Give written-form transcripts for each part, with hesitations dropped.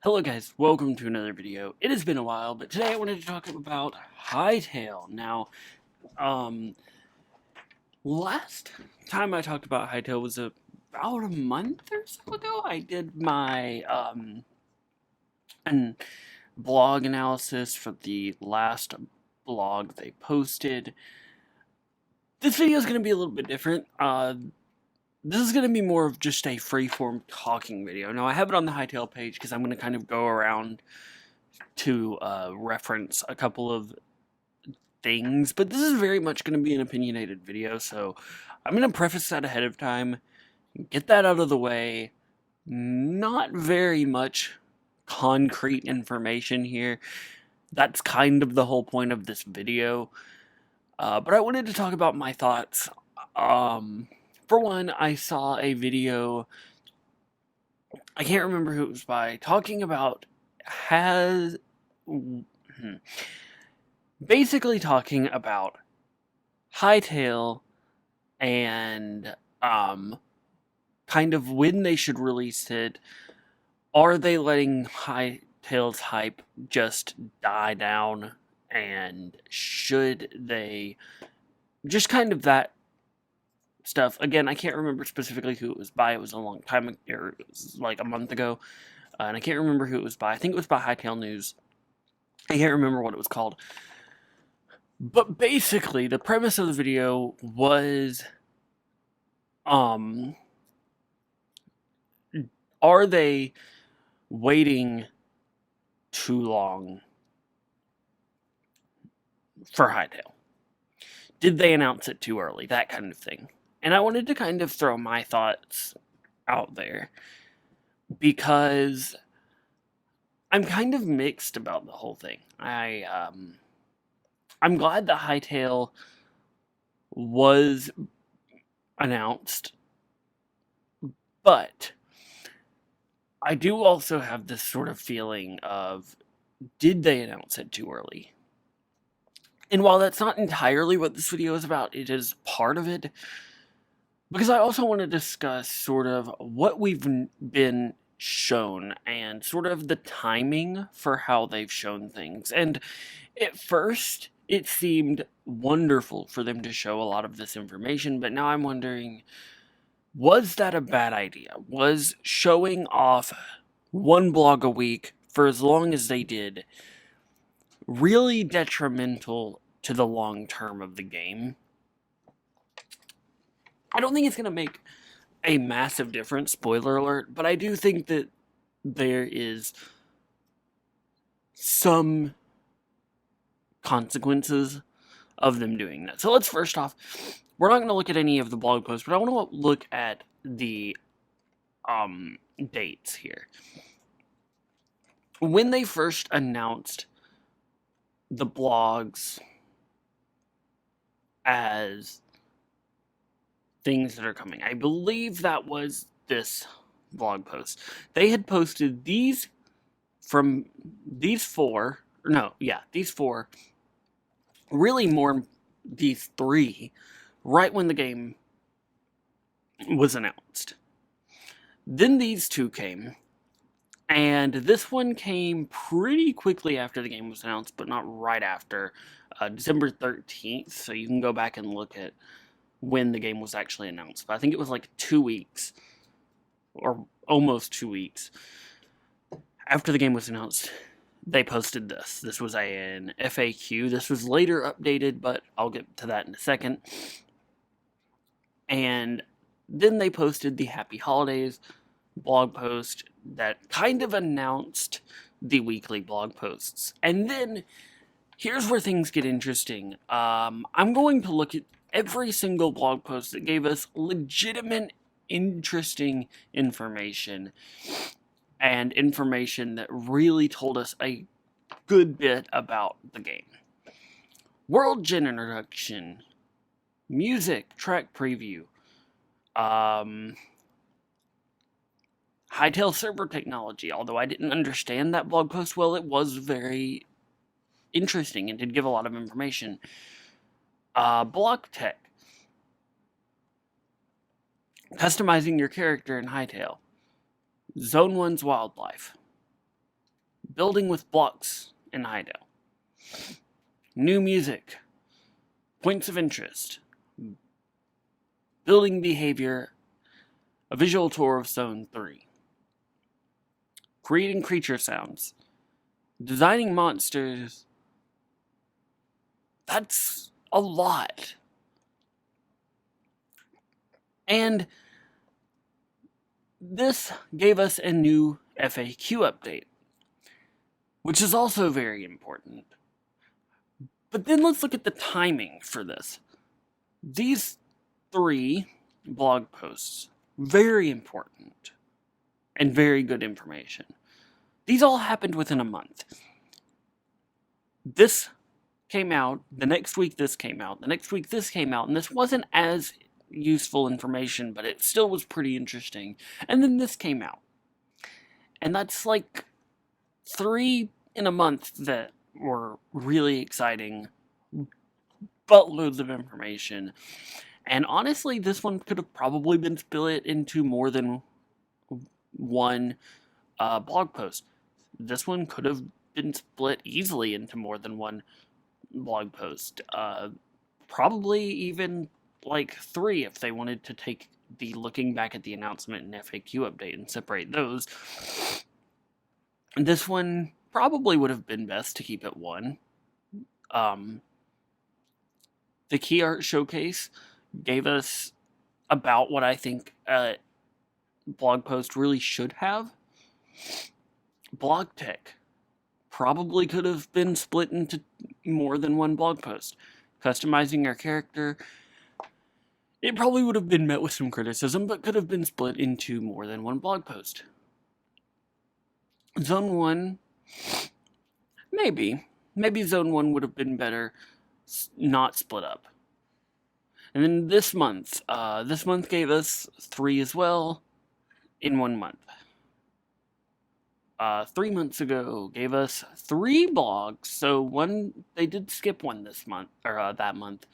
Hello guys, welcome to another video. It has been a while, but today I wanted to talk about Hytale. Now, um, last time I talked about Hytale was about a month or so ago. I did my, an blog analysis for the last blog they posted. This video is going to be a little bit different. This is going to be more of just a freeform talking video. Now, I have it on the Hytale page because I'm going to kind of go around to reference a couple of things, but this is very much going to be an opinionated video, so I'm going to preface that ahead of time, get that out of the way. Not very much concrete information here. That's kind of the whole point of this video, but I wanted to talk about my thoughts. For one, I saw a video, I can't remember who it was by, talking about basically talking about Hytale and kind of when they should release it. Are they letting Hytale's hype just die down, and should they just kind of that stuff. Again, I can't remember specifically who it was by. It was a long time ago, or it was like a month ago, and I can't remember who it was by. I think it was by Hytale News. I can't remember what it was called. But basically, the premise of the video was, are they waiting too long for Hytale? Did they announce it too early? That kind of thing. And I wanted to kind of throw my thoughts out there because I'm kind of mixed about the whole thing. I'm glad that Hytale was announced, but I do also have this sort of feeling of, did they announce it too early? And while that's not entirely what this video is about, it is part of it, because I also want to discuss sort of what we've been shown and sort of the timing for how they've shown things. And at first, it seemed wonderful for them to show a lot of this information, but now I'm wondering, was that a bad idea? Was showing off one blog a week for as long as they did really detrimental to the long term of the game? I don't think it's going to make a massive difference, spoiler alert, but I do think that there is some consequences of them doing that. So let's first off, we're not going to look at any of the blog posts, but I want to look at the dates here. When they first announced the blogs as things that are coming, I believe that was this blog post. They had posted these four, really more these three, right when the game was announced. Then these two came, and this one came pretty quickly after the game was announced, but not right after, December 13th, so you can go back and look at when the game was actually announced. But I think it was like 2 weeks, or almost 2 weeks, after the game was announced. They posted this. This was an FAQ. This was later updated, but I'll get to that in a second. And then they posted the Happy Holidays blog post that kind of announced the weekly blog posts. And then here's where things get interesting. I'm going to look at every single blog post that gave us legitimate, interesting information, and information that really told us a good bit about the game. World Gen introduction, music, track preview, Hytale server technology. Although I didn't understand that blog post well, it was very interesting and did give a lot of information. Block tech, customizing your character in Hytale, Zone 1's wildlife, building with blocks in Hytale. New music, points of interest, building behavior, a visual tour of Zone 3. Creating creature sounds, designing monsters. That's a lot. And this gave us a new FAQ update, which is also very important. But then let's look at the timing for this. These 3 blog posts, very important and very good information. These all happened within a month. This came out, the next week this came out, the next week this came out, and this wasn't as useful information, but it still was pretty interesting. And then this came out. And that's like 3 in a month that were really exciting, buttloads of information. And honestly, this one could have probably been split into more than one blog post. This one could have been split easily into more than one blog post. Probably even like 3 if they wanted to take the looking back at the announcement and FAQ update and separate those. This one probably would have been best to keep it 1. The key art showcase gave us about what I think a blog post really should have. Blog tech probably could have been split into more than one blog post. Customizing our character, it probably would have been met with some criticism, but could have been split into more than one blog post. Zone 1, maybe Zone 1 would have been better not split up. And then this month gave us 3 as well in 1 month. 3 months ago gave us 3 blogs, so they did skip one this month, or that month.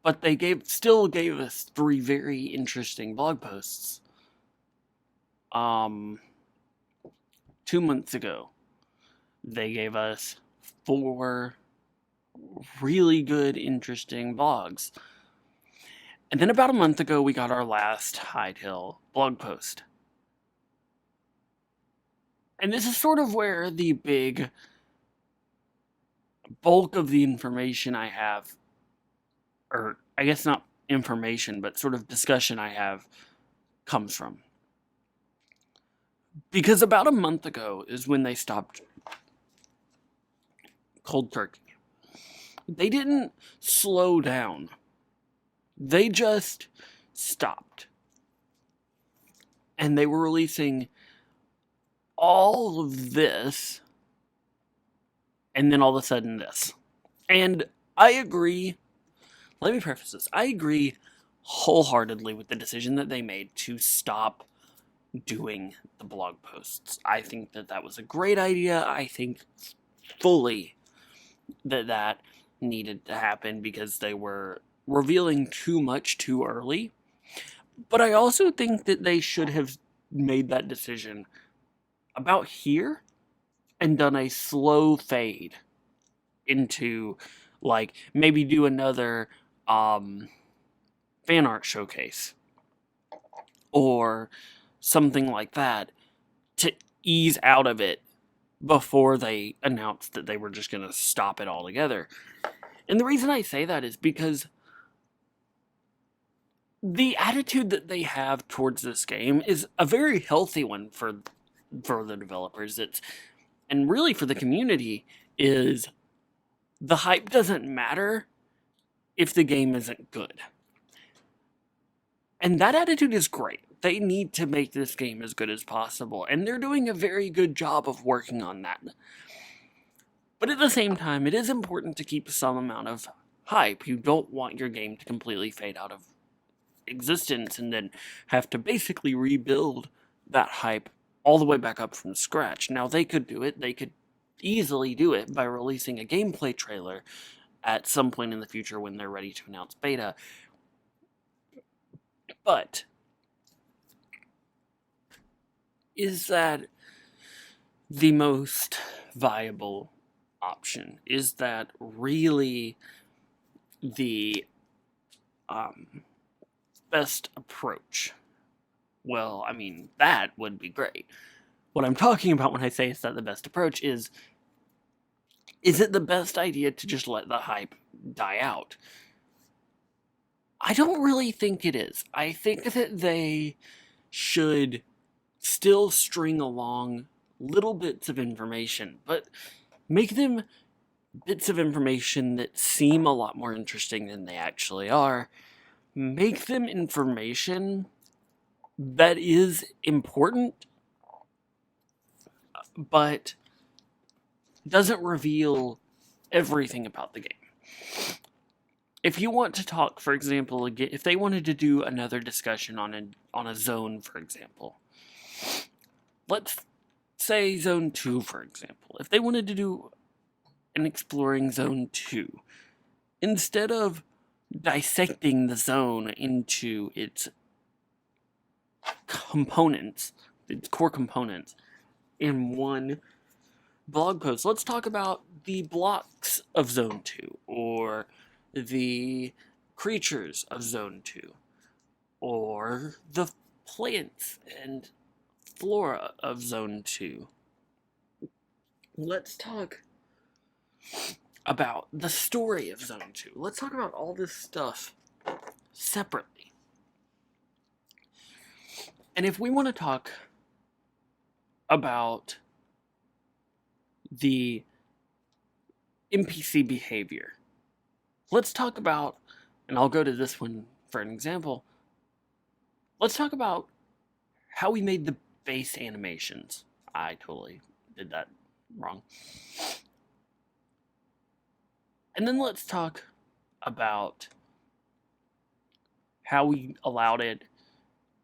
But they still gave us 3 very interesting blog posts. 2 months ago, they gave us 4 really good, interesting blogs. And then about a month ago, we got our last Hytale blog post. And this is sort of where the big bulk of the information I have, or I guess not information, but sort of discussion I have, comes from. Because about a month ago is when they stopped cold turkey. They didn't slow down. They just stopped. And they were releasing all of this, and then all of a sudden this. And I agree, let me preface this, I agree wholeheartedly with the decision that they made to stop doing the blog posts. I think that was a great idea. I think fully that needed to happen because they were revealing too much too early. But I also think that they should have made that decision about here and done a slow fade into, like, maybe do another fan art showcase or something like that to ease out of it before they announced that they were just going to stop it altogether. And the reason I say that is because the attitude that they have towards this game is a very healthy one for the developers. And really for the community, is the hype doesn't matter if the game isn't good. And that attitude is great. They need to make this game as good as possible, and they're doing a very good job of working on that. But at the same time, it is important to keep some amount of hype. You don't want your game to completely fade out of existence and then have to basically rebuild that hype all the way back up from scratch. Now, they could do it. They could easily do it by releasing a gameplay trailer at some point in the future when they're ready to announce beta. But is that the most viable option? Is that really the best approach? Well, I mean, that would be great. What I'm talking about when I say is that the best approach is it the best idea to just let the hype die out? I don't really think it is. I think that they should still string along little bits of information, but make them bits of information that seem a lot more interesting than they actually are. Make them information that is important, but doesn't reveal everything about the game. If you want to talk, for example, if they wanted to do another discussion on a zone, for example, let's say Zone 2, for example. If they wanted to do an exploring Zone 2, instead of dissecting the zone into its components, its core components, in one blog post, let's talk about the blocks of Zone 2, or the creatures of Zone 2, or the plants and flora of Zone 2. Let's talk about the story of Zone 2. Let's talk about all this stuff separately. And if we want to talk about the NPC behavior, let's talk about, and I'll go to this one for an example, let's talk about how we made the base animations. I totally did that wrong. And then let's talk about how we allowed it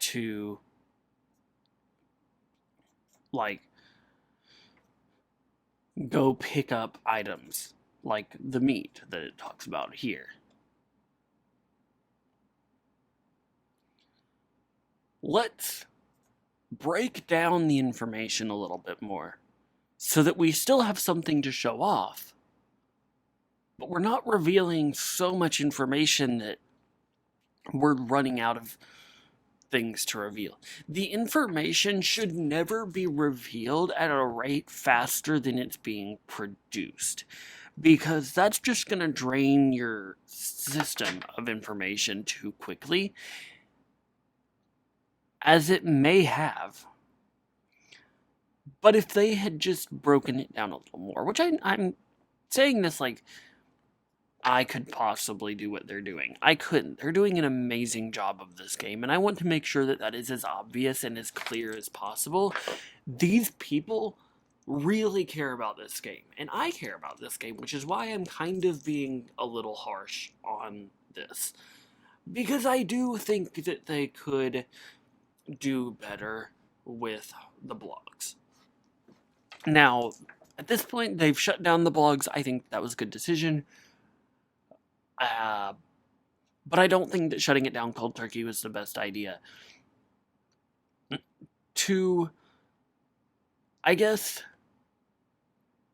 to, like, go pick up items, like the meat that it talks about here. Let's break down the information a little bit more so that we still have something to show off, but we're not revealing so much information that we're running out of things to reveal. The information should never be revealed at a rate faster than it's being produced, because that's just going to drain your system of information too quickly, as it may have. But if they had just broken it down a little more, which I'm saying this like I could possibly do what they're doing. I couldn't. They're doing an amazing job of this game, and I want to make sure that that is as obvious and as clear as possible. These people really care about this game, and I care about this game, which is why I'm kind of being a little harsh on this. Because I do think that they could do better with the blogs. Now, at this point, they've shut down the blogs. I think that was a good decision. But I don't think that shutting it down cold turkey was the best idea. To, I guess,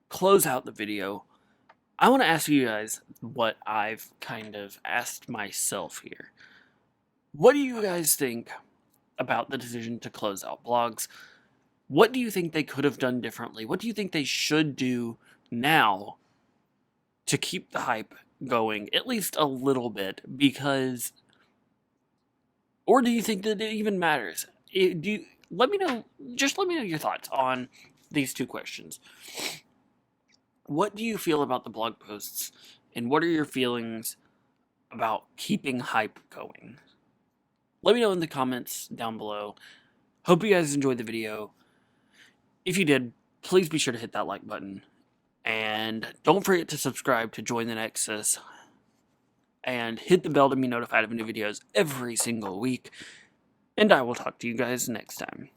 close out the video, I want to ask you guys what I've kind of asked myself here. What do you guys think about the decision to close out blogs? What do you think they could have done differently? What do you think they should do now to keep the hype going at least a little bit? Because, or do you think that it even matters? Let me know your thoughts on these two questions. What do you feel about the blog posts, and what are your feelings about keeping hype going? Let me know in the comments down below. Hope you guys enjoyed the video. If you did, please be sure to hit that like button. And don't forget to subscribe to join the Nexus. And hit the bell to be notified of new videos every single week. And I will talk to you guys next time.